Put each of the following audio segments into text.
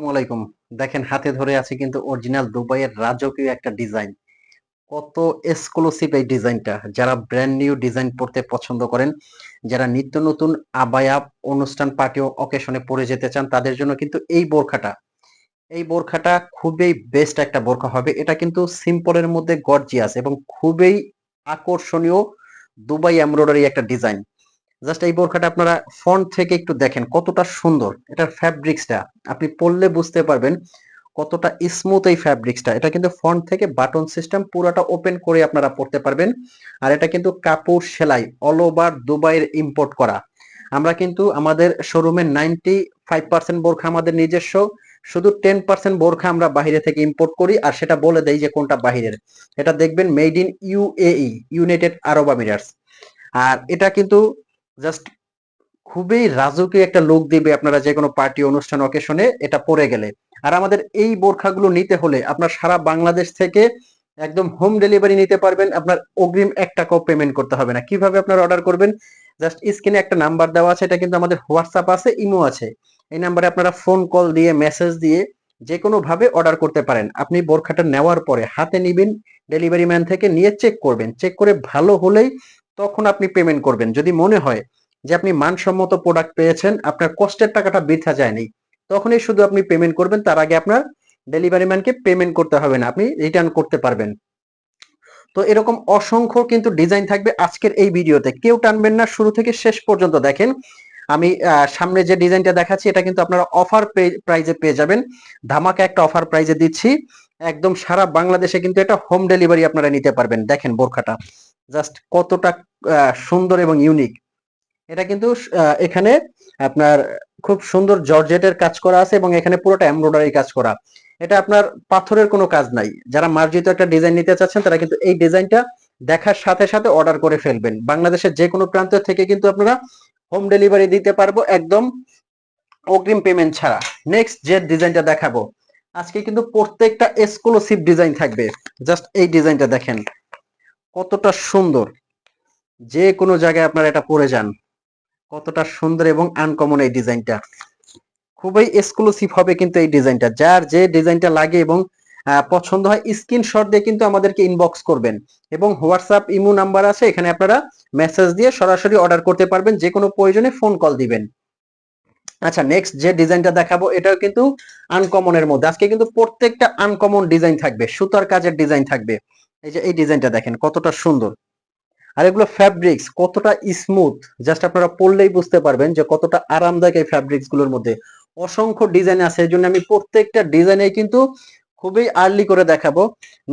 আসসালামু আলাইকুম। দেখেন হাতে ধরে আছে কিন্তু অরিজিনাল দুবাইয়ের রাজকীয় একটা ডিজাইন। কত এক্সক্লুসিভ এই ডিজাইনটা। যারা ব্র্যান্ড নিউ ডিজাইন পড়তে পছন্দ করেন, যারা নিত্য নতুন আবায়া অনুষ্ঠান পার্টি ও অকেশনে পরে যেতে চান তাদের জন্য কিন্তু এই বোরখাটা খুবই বেস্ট একটা বোরখা হবে। এটা কিন্তু সিম্পলের মধ্যে গর্জিয়াস এবং খুবই আকর্ষণীয় দুবাই এমব্রয়ডারি একটা ডিজাইন। জাস্ট এই বোরখাটা আপনারা ফ্রন্ট থেকে একটু দেখেন কতটা সুন্দর। এটার ফ্যাব্রিক্সটা আপনি পরলে বুঝতে পারবেন কতটা স্মুথ এই ফ্যাব্রিক্সটা। এটা কিন্তু ফ্রন্ট থেকে বাটন সিস্টেম পুরাটা ওপেন করে আপনারা পরতে পারবেন। আর এটা কিন্তু কাপড় সেলাই অল ওভার দুবাইয়ের ইম্পোর্ট করা। আমরা কিন্তু আমাদের শোরুমে 95% বোরখা আমাদের নিজস্ব, শুধু 10% বোরখা আমরা বাইরে থেকে ইম্পোর্ট করি আর সেটা বলে দেই যে কোনটা বাহিরের। এটা দেখবেন made in UAE, United Arab Emirates. আর এটা কিন্তু জাস্ট খুবই রাজকীয় একটা লুক দিবে আপনারা যে কোনো পার্টি অনুষ্ঠান অকেশনে এটা পরে গেলে। আর আমাদের এই বোরখাগুলো নিতে হলে আপনার সারা বাংলাদেশ থেকে একদম হোম ডেলিভারি নিতে পারবেন। আপনার অগ্রিম 1 টাকাও পেমেন্ট করতে হবে না। কিভাবে আপনারা অর্ডার করবেন? জাস্ট স্ক্রিনে একটা নাম্বার দেওয়া আছে, এটা কিন্তু আমাদের হোয়াটসঅ্যাপ আছে, ইমো আছে। এই নাম্বারে আপনারা ফোন কল দিয়ে মেসেজ দিয়ে যে কোনো ভাবে অর্ডার করতে পারেন। আপনি বোরখাটা নেওয়ার পরে হাতে নিবেন, ডেলিভারি ম্যান থেকে নিয়ে চেক করবেন। চেক করে ভালো হলেই তখন আপনি পেমেন্ট করবেন। যদি মনে হয় যে আপনি মানসম্মত প্রোডাক্ট পেয়েছেন, আপনার কষ্টের টাকাটা বৃথা যায়নি, তখনই শুধু আপনি পেমেন্ট করবেন। তার আগে আপনার ডেলিভারি ম্যানকে পেমেন্ট করতে হবে না, আপনি রিটার্ন করতে পারবেন। তো এরকম অসংখ্য কিন্তু ডিজাইন থাকবে আজকের এই ভিডিওতে, কেউ টানবেন না, শুরু থেকে শেষ পর্যন্ত দেখেন। আমি সামনে যে ডিজাইনটা দেখাচ্ছি এটা কিন্তু আপনারা অফার প্রাইজে পেয়ে যাবেন। ধামাকা একটা অফার প্রাইজে দিচ্ছি, একদম সারা বাংলাদেশে কিন্তু এটা হোম ডেলিভারি আপনারা নিতে পারবেন। দেখেন বোরখাটা জাস্ট কতটা সুন্দর এবং ইউনিক। এটা কিন্তু এখানে আপনার খুব সুন্দর জর্জেটের কাজ করা আছে এবং এখানে পুরোটা এমব্রয়ডারি কাজ করা। এটা আপনার পাথরের কোনো কাজ নাই। যারা মার্জিত একটা ডিজাইন নিতে চাচ্ছেন তারা কিন্তু এই ডিজাইনটা দেখার সাথে সাথে অর্ডার করে ফেলবেন। বাংলাদেশের যে কোনো প্রান্ত থেকে কিন্তু আপনারা হোম ডেলিভারি দিতে পারবো একদম অগ্রিম পেমেন্ট ছাড়া। নেক্সট যে ডিজাইনটা দেখাবো আজকে কিন্তু প্রত্যেকটা এক্সক্লুসিভ ডিজাইন থাকবে। জাস্ট এই ডিজাইনটা দেখেন কতটা সুন্দর। যে কোনো জায়গায় আপনারা এটা পরে যান, কতটা সুন্দর এবং আনকমন এই ডিজাইনটা। খুবই এক্সক্লুসিভ হবে কিন্তু এই ডিজাইনটা। যার যে ডিজাইনটা লাগে এবং পছন্দ হয় স্ক্রিনশট দিয়ে কিন্তু আমাদেরকে ইনবক্স করবেন এবং হোয়াটসঅ্যাপ ইমো নাম্বার আছে, এখানে আপনারা মেসেজ দিয়ে সরাসরি অর্ডার করতে পারবেন, যে কোনো প্রয়োজনে ফোন কল দিবেন। আচ্ছা, নেক্সট যে ডিজাইনটা দেখাবো এটাও কিন্তু আনকমনের মধ্যে। আজকে কিন্তু প্রত্যেকটা আনকমন ডিজাইন থাকবে, সুতার কাজের ডিজাইন থাকবে। এই যে এই ডিজাইনটা দেখেন কতটা সুন্দর। আর এগুলো ফ্যাব্রিক্স কতটা স্মুথ, জাস্ট আপনারা পরলেই বুঝতে পারবেন যে কতটা আরামদায়ক এই ফ্যাব্রিক্স গুলোর মধ্যে। অসংখ্য ডিজাইন আছে, এই জন্য আমি প্রত্যেকটা ডিজাইনে কিন্তু খুবই আর্লি করে দেখাবো।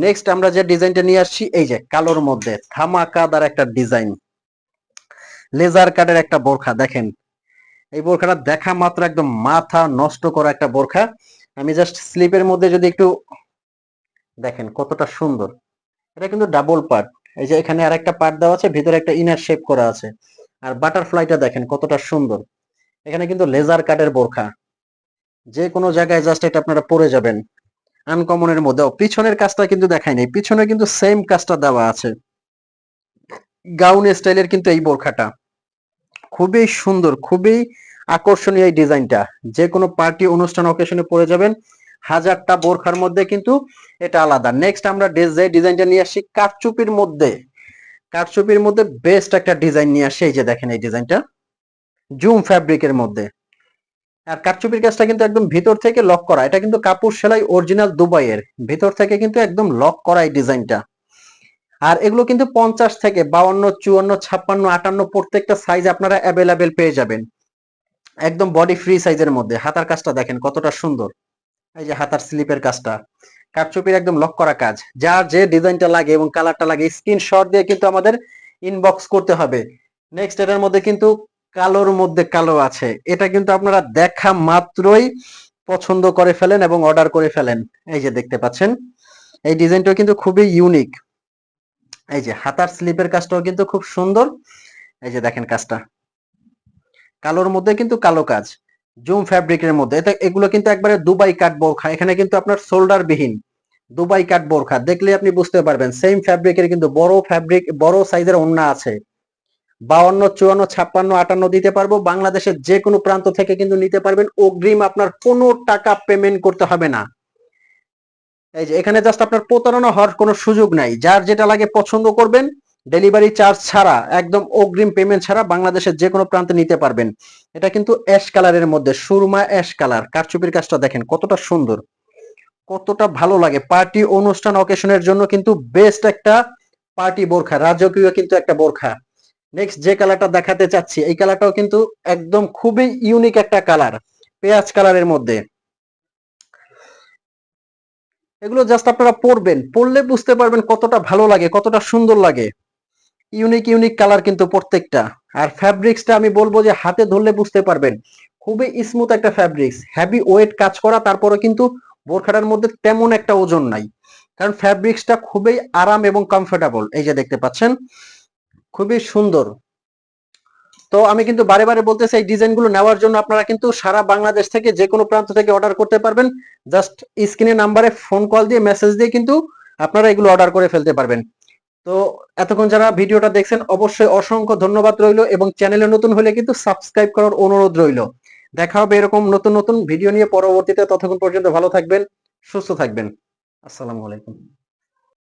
নেক্সট আমরা যে ডিজাইনটা নিয়ে আসছি এই যে কালোর মধ্যে ধামাকাদার একটা ডিজাইন, লেজার কাটের একটা বোরখা। দেখেন এই বোরখাটা দেখা মাত্র একদম মাথা নষ্ট করা একটা বোরখা। আমি জাস্ট স্লিপের মধ্যে যদি একটু দেখেন কতটা সুন্দর। এটা কিন্তু ডাবল পার্ট। এই যে এখানে আরেকটা পার্ট দেওয়া আছে, ভিতরে একটা ইনার শেপ করা আছে। আর বাটারফ্লাইটা দেখেন কতটা সুন্দর। এখানে কিন্তু লেজার কাটের বোরখা, যে কোনো জায়গায় জাস্ট এটা আপনারা পরে যাবেন আনকমনের মধ্যে। পিছনের কাজটা কিন্তু দেখাই নাই, পিছনে কিন্তু সেম কাজটা দেওয়া আছে। গাউন স্টাইলের কিন্তু এই বোরখাটা খুবই সুন্দর, খুবই আকর্ষণীয় এই ডিজাইনটা। যে কোনো পার্টি অনুষ্ঠান অকেশনে পরে যাবেন। হাজারটা বোরখার মধ্যে কিন্তু এটা আলাদা। নেক্সট আমরা যে ডিজাইনটা নিয়ে আসছি কারচুপির মধ্যে, কারচুপির মধ্যে বেস্ট একটা ডিজাইন নিয়ে আসে। এই যে দেখেন এই ডিজাইনটা জুম ফ্যাব্রিকের মধ্যে। আর কারচুপির কাজটা কিন্তু একদম ভিতর থেকে লক করা। এটা কিন্তু কাপড় সেলাই অরিজিনাল দুবাইয়ের, ভিতর থেকে কিন্তু একদম লক করা এই ডিজাইনটা। আর এগুলো কিন্তু 50 থেকে 52, 54, 56, 58 প্রত্যেকটা সাইজ আপনারা অ্যাভেলেবেল পেয়ে যাবেন একদম বডি ফ্রি সাইজের মধ্যে। হাতার কাজটা দেখেন কতটা সুন্দর। এই যে হাতার স্লিপের কাজটা কারচুপির একদম লক করা কাজ। যার যে ডিজাইনটা লাগে এবং কালারটা লাগে স্ক্রিনশট দিয়ে কিন্তু আমাদের ইনবক্স করতে হবে। নেক্সট এটার মধ্যে কিন্তু কালোর মধ্যে কালো আছে। এটা কিন্তু আপনারা দেখা মাত্রই পছন্দ করে ফেলেন এবং অর্ডার করে ফেলেন। এই যে দেখতে পাচ্ছেন এই ডিজাইনটাও কিন্তু খুবই ইউনিক। এই যে হাতার স্লিপের কাজটাও কিন্তু খুব সুন্দর। এই যে দেখেন কাজটা কালোর মধ্যে কিন্তু কালো কাজ, জুম ফ্যাব্রিকের মধ্যে। এটা এগুলো কিন্তু একবারে দুবাই কাট বোরখা। এখানে কিন্তু আপনার শোল্ডার বিহীন দুবাই কাট বোরখা, দেখলে আপনি বুঝতে পারবেন সেম ফ্যাব্রিকের কিন্তু বড় ফ্যাব্রিক, বড় সাইজের ওন্না আছে। 52, 54, 56, 58 দিতে পারবো। বাংলাদেশের যে কোনো প্রান্ত থেকে কিন্তু নিতে পারবেন, অগ্রিম আপনার কোনো টাকা পেমেন্ট করতে হবে না। এই যে এখানে জাস্ট আপনার প্রতারণা হওয়ার কোনো সুযোগ নাই, যার যেটা লাগে পছন্দ করবেন, ডেলিভারি চার্জ ছাড়া, একদম অগ্রিম পেমেন্ট ছাড়া বাংলাদেশের যে কোনো প্রান্তে নিতে পারবেন। এটা কিন্তু অ্যাশ কালারের মধ্যে, সুরমা অ্যাশ কালার, কারচুপির কাজটা দেখেন কতটা সুন্দর, কতটা ভালো লাগে। পার্টি অনুষ্ঠান অকেশনের জন্য কিন্তু বেস্ট একটা পার্টি বোরখা, রাজকীয় কিন্তু একটা বোরখা। নেক্সট যে কালারটা দেখাতে চাচ্ছি, এই কালারটাও কিন্তু একদম খুবই ইউনিক একটা কালার, পেঁয়াজ কালারের মধ্যে। এগুলো জাস্ট আপনারা পরবেন, পরলে বুঝতে পারবেন কতটা ভালো লাগে, কতটা সুন্দর লাগে। ইউনিক ইউনিক কালার কিন্তু প্রত্যেকটা। আর ফ্যাব্রিক্সটা আমি বলবো যে হাতে ধরলে বুঝতে পারবেন, খুবই স্মুথ একটা ফ্যাব্রিক্স, হেভি ওয়েট কাজ করা, তারপরে কিন্তু বোরখাটার মধ্যে তেমন একটা ওজন নাই, কারণ ফ্যাব্রিক্সটা খুবই আরাম এবং কমফোর্টেবল। এই যে দেখতে পাচ্ছেন, খুবই সুন্দর। তো আমি কিন্তু বারে বারে বলতেছি, এই ডিজাইনগুলো নেওয়ার জন্য আপনারা কিন্তু সারা বাংলাদেশ থেকে যে কোনো প্রান্ত থেকে অর্ডার করতে পারবেন। জাস্ট স্ক্রিনে নাম্বারে ফোন কল দিয়ে, মেসেজ দিয়ে কিন্তু আপনারা এগুলো অর্ডার করে ফেলতে পারবেন। তো এতক্ষণ যারা ভিডিওটা দেখছেন, অবশ্যই অসংখ্য ধন্যবাদ রইলো, এবং চ্যানেলে নতুন হলে কিন্তু সাবস্ক্রাইব করার অনুরোধ রইলো। দেখা হবে এরকম নতুন নতুন ভিডিও নিয়ে পরবর্তীতে। ততক্ষণ পর্যন্ত ভালো থাকবেন, সুস্থ থাকবেন। আসসালামু আলাইকুম।